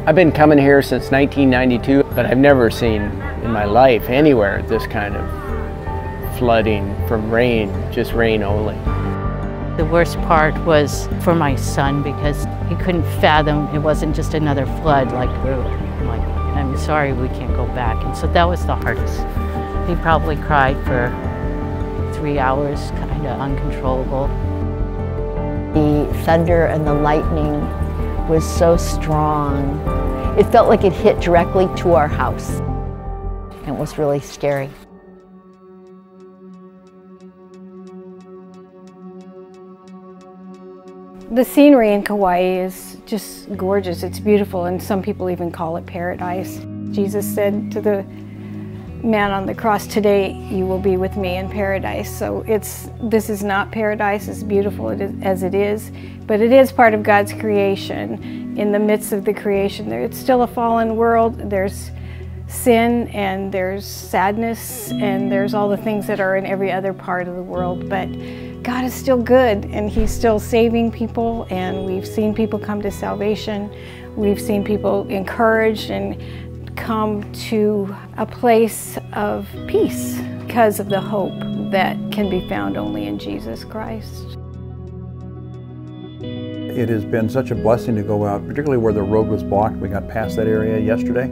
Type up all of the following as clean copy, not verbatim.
I've been coming here since 1992, but I've never seen in my life anywhere this kind of flooding from rain, just rain only. The worst part was for my son because he couldn't fathom it wasn't just another flood. I'm sorry we can't go back. And so that was the hardest. He probably cried for 3 hours, kind of uncontrollable. The thunder and the lightning was so strong. It felt like it hit directly to our house. It was really scary. The scenery in Kauai is just gorgeous. It's beautiful, and some people even call it paradise. Jesus said to the man on the cross, "Today you will be with me in paradise." So this is not paradise as beautiful as it is, but it is part of God's creation. In the midst of the creation, it's still a fallen world. There's sin and there's sadness and there's all the things that are in every other part of the world, but God is still good and He's still saving people, and we've seen people come to salvation. We've seen people encouraged and come to a place of peace because of the hope that can be found only in Jesus Christ. It has been such a blessing to go out, particularly where the road was blocked. We got past that area yesterday.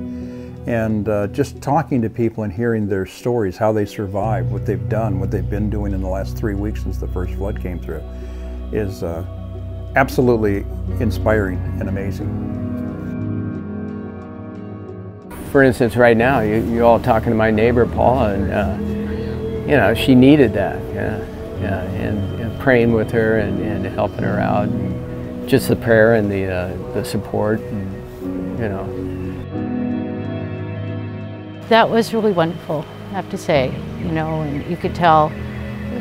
And just talking to people and hearing their stories, how they survived, what they've done, what they've been doing in the last 3 weeks since the first flood came through, is absolutely inspiring and amazing. For instance, right now, you're all talking to my neighbor, Paula, and you know, she needed that, and praying with her and helping her out, and just the prayer and the support, and, you know. That was really wonderful, I have to say, you know, and you could tell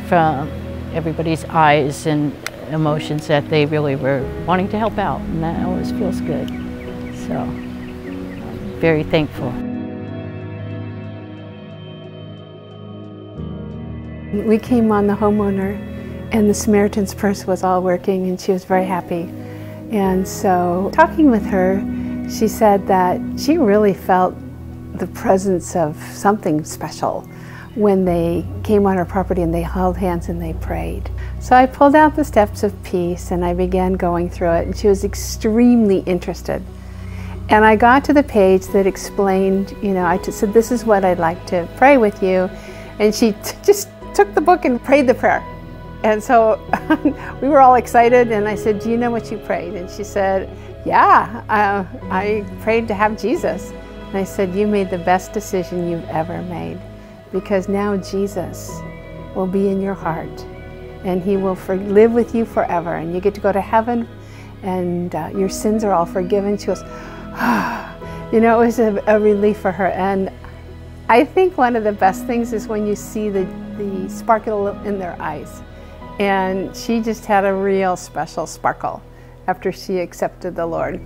from everybody's eyes and emotions that they really were wanting to help out, and that always feels good. So, I'm very thankful. We came on the homeowner, and the Samaritan's Purse was all working, and she was very happy. And so, talking with her, she said that she really felt the presence of something special when they came on her property and they held hands and they prayed. So I pulled out the Steps of Peace and I began going through it, and she was extremely interested. And I got to the page that explained, you know, I just said, "This is what I'd like to pray with you." And she just took the book and prayed the prayer. And so we were all excited, and I said, "Do you know what you prayed?" And she said, "Yeah, I prayed to have Jesus." And I said, "You made the best decision you've ever made, because now Jesus will be in your heart and He will live with you forever, and you get to go to heaven, and your sins are all forgiven." She goes, "Ah." You know, it was a relief for her. And I think one of the best things is when you see the sparkle in their eyes. And she just had a real special sparkle after she accepted the Lord.